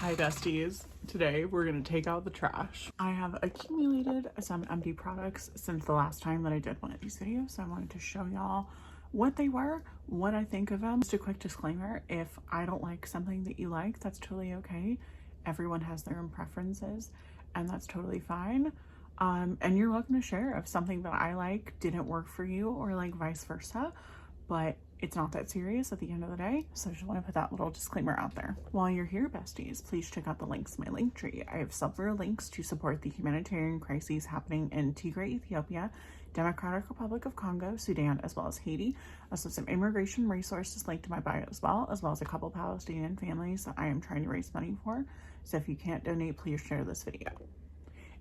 Hi besties, today we're gonna take out the trash. I have accumulated some empty products since the last time that I did one of these videos, so I wanted to show y'all what they were, what I think of them. Just a quick disclaimer, if I don't like something that you like, that's totally okay. Everyone has their own preferences and that's totally fine. And you're welcome to share if something that I like didn't work for you or like vice versa, but it's not that serious at the end of the day, so I just want to put that little disclaimer out there. While you're here, besties, please check out the links in my link tree. I have several links to support the humanitarian crises happening in Tigray, Ethiopia, Democratic Republic of Congo, Sudan, as well as Haiti. Also some immigration resources linked to my bio as well as a couple Palestinian families that I am trying to raise money for. So if you can't donate, please share this video.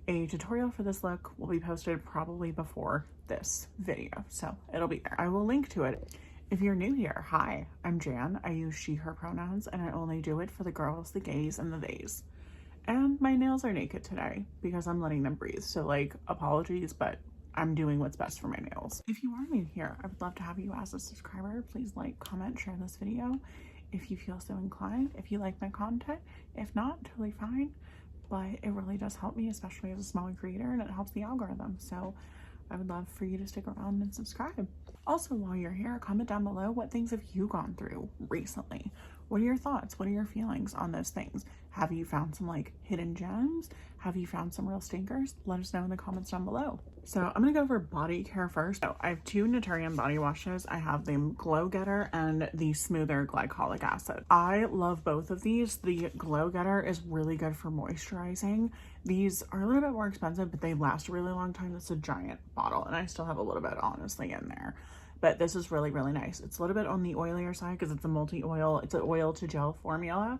A tutorial for this look will be posted probably before this video, so it'll be there. I will link to it. If you're new here, hi, I'm Jan. I use she, her pronouns, and I only do it for the girls, the gays, and the theys. And my nails are naked today because I'm letting them breathe. So like, apologies, but I'm doing what's best for my nails. If you are new here, I would love to have you as a subscriber. Please like, comment, share this video if you feel so inclined, if you like my content. If not, totally fine. But it really does help me, especially as a small creator, and it helps the algorithm. So I would love for you to stick around and subscribe. Also, while you're here, comment down below what things have you gone through recently? What are your thoughts? What are your feelings on those things? Have you found some like hidden gems? Have you found some real stinkers? Let us know in the comments down below. So I'm gonna go over body care first. So I have two Naturium body washes. I have the Glow Getter and the Smoother Glycolic Acid. I love both of these. The Glow Getter is really good for moisturizing. These are a little bit more expensive, but they last a really long time. It's a giant bottle, and I still have a little bit honestly in there. But this is really, really nice. It's a little bit on the oilier side because it's a multi-oil. It's an oil to gel formula,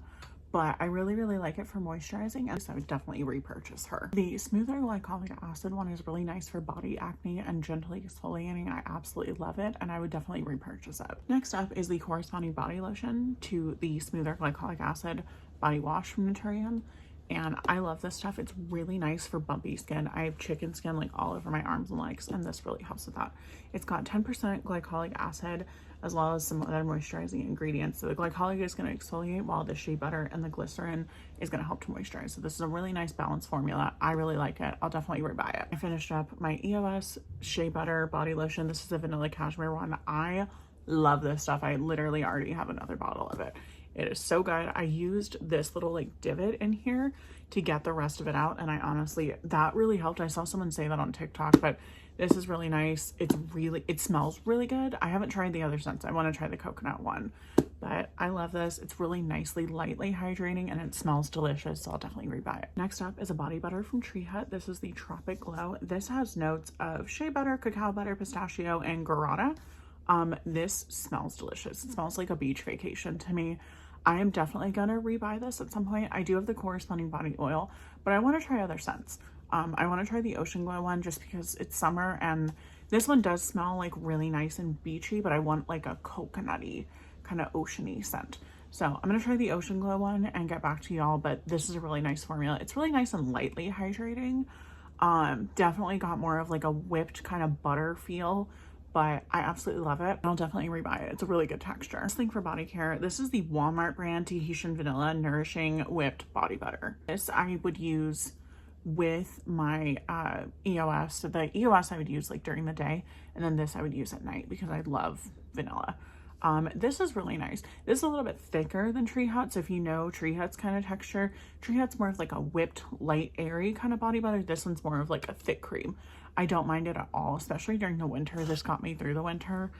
but I really, really like it for moisturizing, and so I would definitely repurchase her. The Smoother Glycolic Acid one is really nice for body acne and gently exfoliating. I absolutely love it, and I would definitely repurchase it. Next up is the corresponding body lotion to the Smoother Glycolic Acid body wash from Naturium. And I love this stuff. It's really nice for bumpy skin. I have chicken skin like all over my arms and legs, and this really helps with that. It's got 10% glycolic acid as well as some other moisturizing ingredients. So the glycolic is going to exfoliate while the shea butter and the glycerin is going to help to moisturize. So this is a really nice balanced formula. I really like it. I'll definitely rebuy it. I finished up my EOS shea butter body lotion. This is a vanilla cashmere one. I love this stuff. I literally already have another bottle of it. It is so good. I used this little like divot in here to get the rest of it out, and I honestly, that really helped. I saw someone say that on TikTok, but this is really nice. It smells really good. I haven't tried the other scents. I want to try the coconut one, but I love this. It's really nicely, lightly hydrating, and it smells delicious, so I'll definitely rebuy it. Next up is a body butter from Tree Hut. This is the Tropic Glow. This has notes of shea butter, cacao butter, pistachio, and guarana. This smells delicious. It smells like a beach vacation to me. I am definitely gonna rebuy this at some point. I do have the corresponding body oil, but I want to try other scents. I want to try the Ocean Glow one just because it's summer, and this one does smell like really nice and beachy, but I want like a coconutty kind of oceany scent. So I'm gonna try the Ocean Glow one and get back to y'all, but this is a really nice formula. It's really nice and lightly hydrating. Definitely got more of like a whipped kind of butter feel, but I absolutely love it. I'll definitely rebuy it. It's a really good texture. This thing for body care, this is the Walmart brand Tahitian Vanilla Nourishing Whipped Body Butter. This I would use with my EOS. So the EOS I would use like during the day, and then this I would use at night because I love vanilla. This is really nice. This is a little bit thicker than Tree Hut, so if you know Tree Hut's kind of texture, Tree Hut's more of like a whipped, light, airy kind of body butter. This one's more of like a thick cream. I don't mind it at all, especially during the winter. This got me through the winter,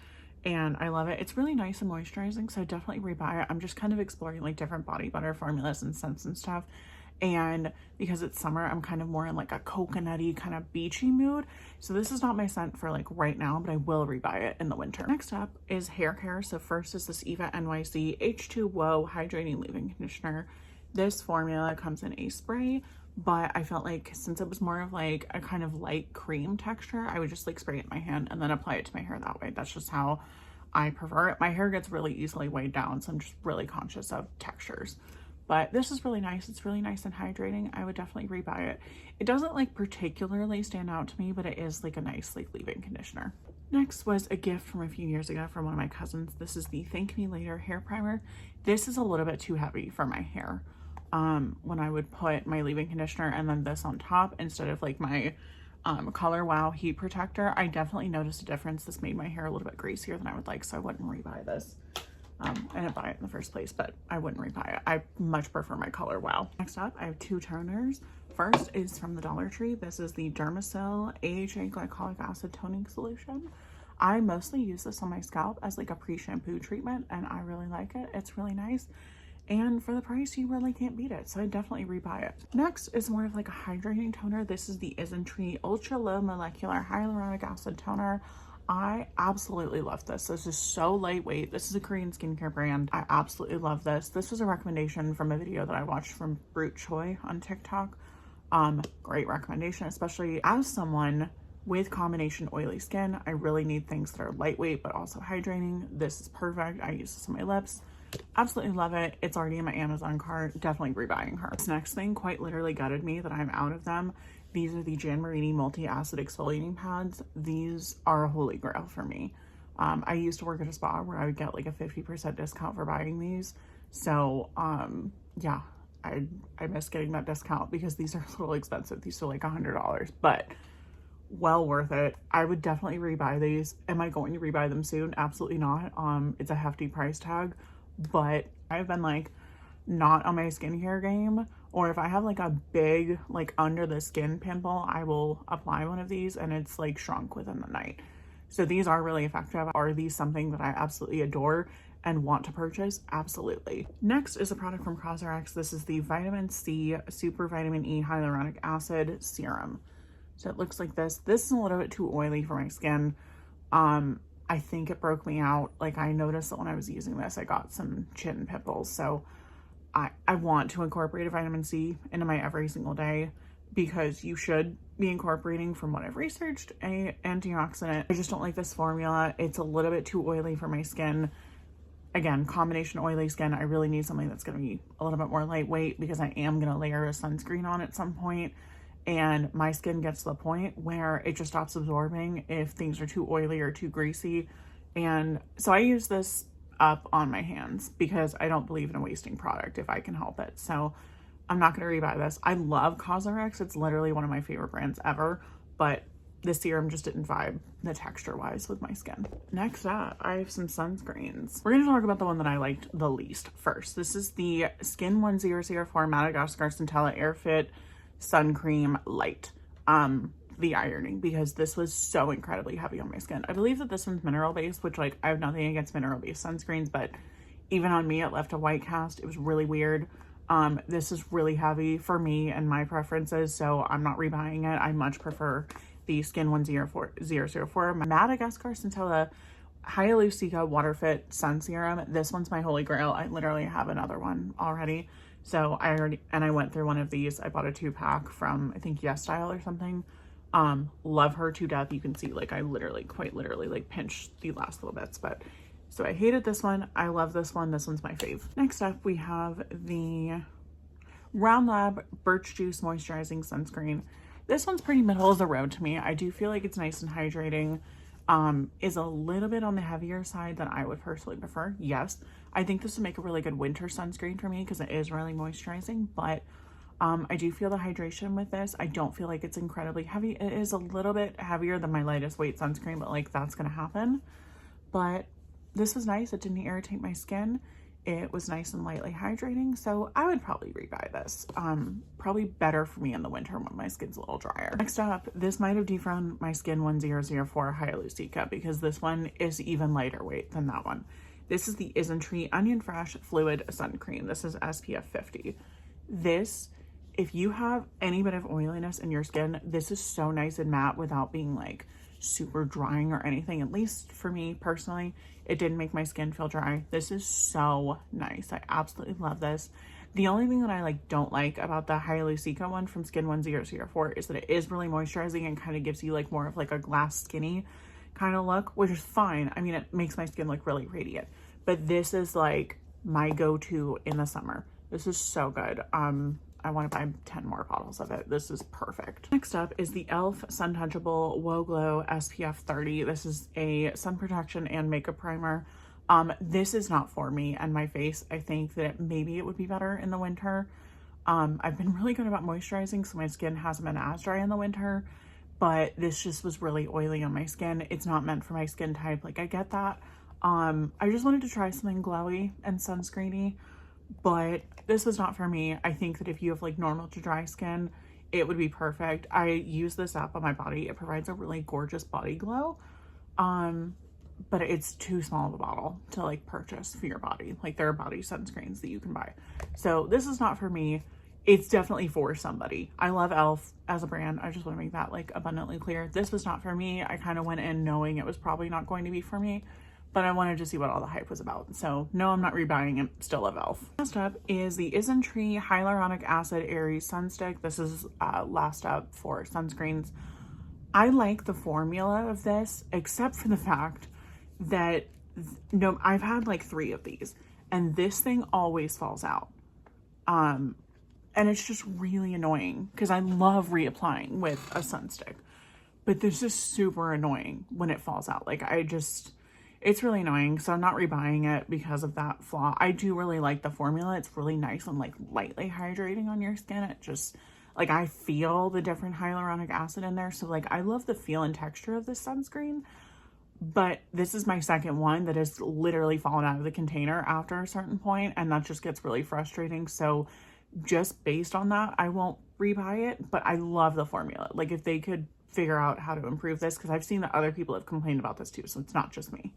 and I love it. It's really nice and moisturizing, so definitely rebuy it. I'm just kind of exploring like different body butter formulas and scents and stuff. And because it's summer, I'm kind of more in like a coconutty kind of beachy mood. So this is not my scent for like right now, but I will rebuy it in the winter. Next up is hair care. So first is this Eva NYC H2O Hydrating Leave-In Conditioner. This formula comes in a spray, but I felt like since it was more of like a kind of light cream texture, I would just like spray it in my hand and then apply it to my hair that way. That's just how I prefer it. My hair gets really easily weighed down, so I'm just really conscious of textures. But this is really nice. It's really nice and hydrating. I would definitely rebuy it. It doesn't like particularly stand out to me, but it is like a nice like leave-in conditioner. Next was a gift from a few years ago from one of my cousins. This is the Thank Me Later hair primer. This is a little bit too heavy for my hair. when I would put my leave-in conditioner and then this on top instead of like my Color Wow heat protector. I definitely noticed a difference. This made my hair a little bit greasier than I would like, so I wouldn't rebuy this. I didn't buy it in the first place, but I wouldn't rebuy it. I much prefer my Color Wow. Next up, I have 2 toners. First is from the Dollar Tree. This is the Dermasil AHA Glycolic Acid Toning Solution. I mostly use this on my scalp as like a pre-shampoo treatment, and I really like it. It's really nice. And for the price, you really can't beat it. So I definitely rebuy it. Next is more of like a hydrating toner. This is the Isntree Ultra Low Molecular Hyaluronic Acid Toner. I absolutely love this. This is so lightweight. This is a Korean skincare brand. I absolutely love this. This was a recommendation from a video that I watched from Brute Choi on TikTok. Great recommendation, especially as someone with combination oily skin. I really need things that are lightweight but also hydrating. This is perfect. I use this on my lips. Absolutely love it. It's already in my Amazon cart. Definitely rebuying her. This next thing quite literally gutted me that I'm out of them. These are the Jan Marini multi-acid exfoliating pads. These are a holy grail for me. I used to work at a spa where I would get like a 50% discount for buying these. So yeah, I miss getting that discount because these are a little expensive. These are like $100, but well worth it. I would definitely rebuy these. Am I going to rebuy them soon? Absolutely not. It's a hefty price tag, but I've been like not on my skincare game, or if I have like a big like under the skin pimple, I will apply one of these and it's like shrunk within the night. So these are really effective. Are these something that I absolutely adore and want to purchase? Absolutely. Next is a product from CosRx. This is the Vitamin C Super Vitamin E Hyaluronic Acid Serum. So it looks like this. This is a little bit too oily for my skin. I think it broke me out. Like I noticed that when I was using this, I got some chin pimples. So I want to incorporate a vitamin C into my every single day because you should be incorporating, from what I've researched, a antioxidant. I just don't like this formula. It's a little bit too oily for my skin. Again, combination oily skin. I really need something that's going to be a little bit more lightweight because I am going to layer a sunscreen on at some point. And my skin gets to the point where it just stops absorbing if things are too oily or too greasy. And so I use this up on my hands because I don't believe in wasting product if I can help it. So I'm not going to rebuy this. I love CosRx. It's literally one of my favorite brands ever, but the serum just didn't vibe the texture wise with my skin. Next up, I have some sunscreens. We're going to talk about the one that I liked the least first. This is the Skin 1004 Madagascar Centella Airfit Sun Cream Light. The ironing, because this was so incredibly heavy on my skin. I believe that this one's mineral based, which like I have nothing against mineral based sunscreens, but even on me it left a white cast. It was really weird. This is really heavy for me and my preferences, so I'm not rebuying it. I much prefer the Skin 1004 Madagascar Centella Hyaluronic Water Fit Sun Serum. This one's my holy grail. I literally have another one already. So I went through one of these. I bought a 2-pack from, I think, YesStyle or something. Love her to death. You can see like I quite literally like pinched the last little bits, but so I hated this one. I love this one. This one's my fave. Next up, we have the Round Lab Birch Juice Moisturizing Sunscreen. This one's pretty middle of the road to me. I do feel like it's nice and hydrating. Is a little bit on the heavier side than I would personally prefer. Yes, I think this would make a really good winter sunscreen for me because it is really moisturizing, but I do feel the hydration with this. I don't feel like it's incredibly heavy. It is a little bit heavier than my lightest weight sunscreen, but like that's gonna happen. But this was nice. It didn't irritate my skin. It was nice and lightly hydrating, so I would probably rebuy this. Probably better for me in the winter when my skin's a little drier. Next up, this might have dethroned my Skin 1004 Hyaluronic because this one is even lighter weight than that one. This is the Isntree Onion Fresh Fluid Sun Cream. This is SPF 50. This, if you have any bit of oiliness in your skin, this is so nice and matte without being like super drying or anything. At least for me personally, it didn't make my skin feel dry. This is so nice. I absolutely love this. The only thing that I like don't like about the Hyaluronic one from Skin 1004 is that it is really moisturizing and kind of gives you like more of like a glass skinny kind of look, which is fine. I mean, it makes my skin look really radiant, but this is like my go-to in the summer. This is so good. I want to buy 10 more bottles of it. This is perfect. Next up is the e.l.f. Sun Touchable Wow Glow SPF 30. This is a sun protection and makeup primer. This is not for me and my face. I think that maybe it would be better in the winter. I've been really good about moisturizing, so my skin hasn't been as dry in the winter, but this just was really oily on my skin. It's not meant for my skin type. Like, I get that. I just wanted to try something glowy and sunscreeny, but this was not for me. I think that if you have like normal to dry skin, it would be perfect. I use this app on my body. It provides a really gorgeous body glow. But it's too small of a bottle to like purchase for your body. Like, there are body sunscreens that you can buy. So this is not for me. It's definitely for somebody. I love e.l.f. as a brand. I just want to make that like abundantly clear. This was not for me. I kind of went in knowing it was probably not going to be for me, but I wanted to see what all the hype was about. So no, I'm not rebuying it. Still love e.l.f. Last up is the Isntree Hyaluronic Acid Aries Sunstick. This is last up for sunscreens. I like the formula of this, except for the fact that no, I've had like 3 of these and this thing always falls out. And it's just really annoying because I love reapplying with a sunstick, but this is super annoying when it falls out. Like, it's really annoying. So I'm not rebuying it because of that flaw. I do really like the formula. It's really nice and like lightly hydrating on your skin. It just, like, I feel the different hyaluronic acid in there. So like, I love the feel and texture of this sunscreen, but this is my second one that has literally fallen out of the container after a certain point, and that just gets really frustrating. So just based on that, I won't rebuy it, but I love the formula. Like, if they could figure out how to improve this, because I've seen that other people have complained about this too, so it's not just me.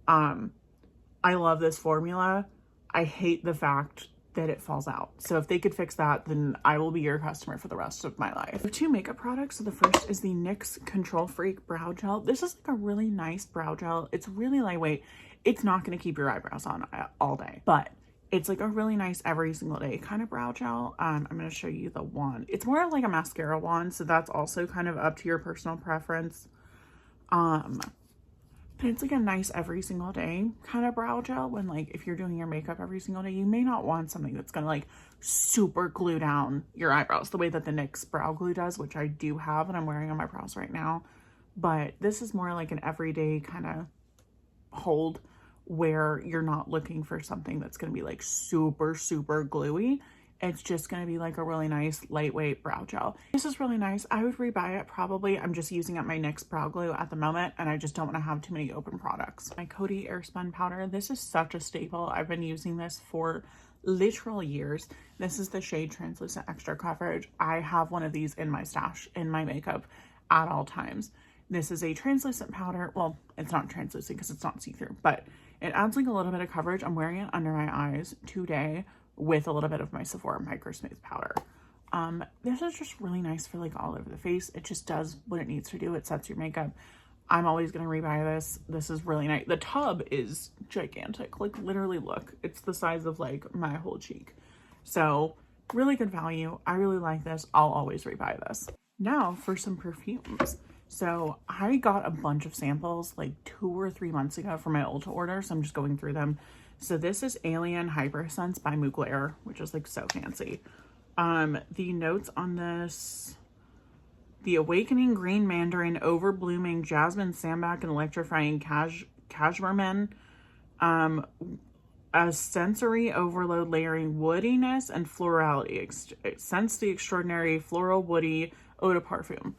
I love this formula. I hate the fact that it falls out. So if they could fix that, then I will be your customer for the rest of my life. I have 2 makeup products. So the first is the NYX Control Freak Brow Gel. This is like a really nice brow gel. It's really lightweight. It's not going to keep your eyebrows on all day, but it's like a really nice every single day kind of brow gel. I'm going to show you the wand. It's more of like a mascara wand, so that's also kind of up to your personal preference. But it's like a nice every single day kind of brow gel when, like, if you're doing your makeup every single day, you may not want something that's going to like super glue down your eyebrows the way that the NYX brow glue does, which I do have and I'm wearing on my brows right now. But this is more like an everyday kind of hold, where you're not looking for something that's going to be like super gluey. It's just going to be like a really nice lightweight brow gel. This is really nice. I would rebuy it probably. I'm just using up my NYX brow glue at the moment, and I just don't want to have too many open products. My Coty Airspun powder. This is such a staple. I've been using this for literal years. This is the shade Translucent Extra Coverage. I have one of these in my stash in my makeup at all times. This is a translucent powder. Well, it's not translucent because it's not see-through, but it adds like a little bit of coverage. I'm wearing it under my eyes today with a little bit of my Sephora Micro Smooth powder. This is just really nice for like all over the face. It just does what it needs to do. It sets your makeup. I'm always going to rebuy this. This is really nice. The tub is gigantic. Like, literally look, it's the size of like my whole cheek. So really good value. I really like this. I'll always rebuy this. Now for some perfumes. So I got a bunch of samples like 2 or 3 months ago for my Ulta order. So I'm just going through them. So this is Alien Hypersense by Mugler, which is like so fancy. The notes on this: the Awakening Green Mandarin, Overblooming Jasmine Sambac, and Electrifying Cashmere. A sensory overload layering woodiness and florality. Sense the extraordinary floral woody eau de parfum.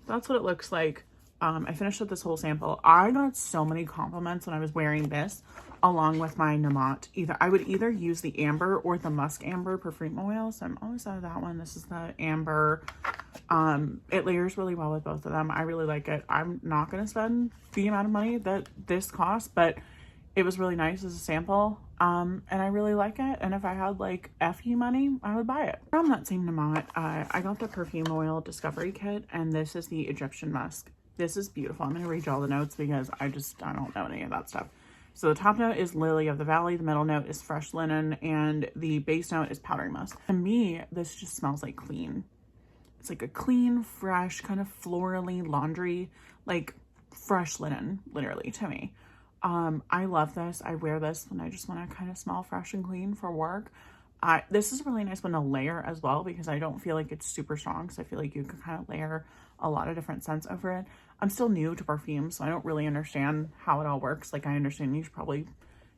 That's what it looks like. I finished with this whole sample. I got so many compliments when I was wearing this along with my Namat. I would either use the amber or the musk amber perfume oil. So I'm always out of that one. This is the amber. It layers really well with both of them. I really like it. I'm not going to spend the amount of money that this costs, but it was really nice as a sample. And I really like it. And if I had like FU money, I would buy it. From that same Namat, I got the perfume oil discovery kit, and this is the Egyptian musk. This is beautiful. I'm going to read you all the notes because I don't know any of that stuff. So the top note is Lily of the Valley, the middle note is fresh linen, and the base note is powdery musk. To me, this just smells like clean. It's like a clean, fresh, kind of florally laundry, like fresh linen, literally, to me. I love this. I wear this when I just want to kind of smell fresh and clean for work. This is a really nice one to layer as well, because I don't feel like it's super strong. So I feel like you can kind of layer a lot of different scents over it. I'm still new to perfume, so I don't really understand how it all works. Like, I understand you should probably,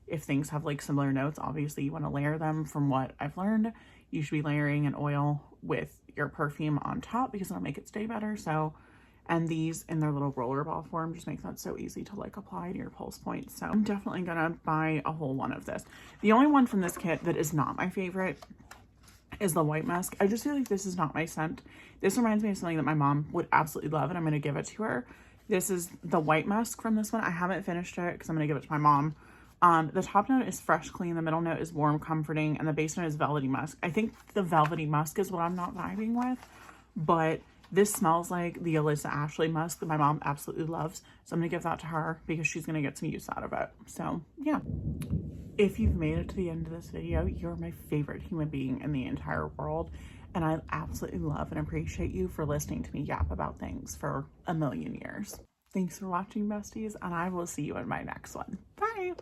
if things have like similar notes, obviously you want to layer them. From what I've learned, you should be layering an oil with your perfume on top because it'll make it stay better. So, and these in their little roller ball form just makes that so easy to like apply to your pulse points. So I'm definitely gonna buy a whole one of this. The only one from this kit that is not my favorite is the white musk. I just feel like this is not my scent. This reminds me of something that my mom would absolutely love, and I'm gonna give it to her. This is the white musk from this one. I haven't finished it because I'm gonna give it to my mom. The top note is fresh, clean. The middle note is warm, comforting, and the base note is velvety musk. I think the velvety musk is what I'm not vibing with, but this smells like the Alyssa Ashley musk that my mom absolutely loves. So I'm gonna give that to her because she's gonna get some use out of it. So yeah. If you've made it to the end of this video, you're my favorite human being in the entire world. And I absolutely love and appreciate you for listening to me yap about things for a million years. Thanks for watching, besties, and I will see you in my next one. Bye.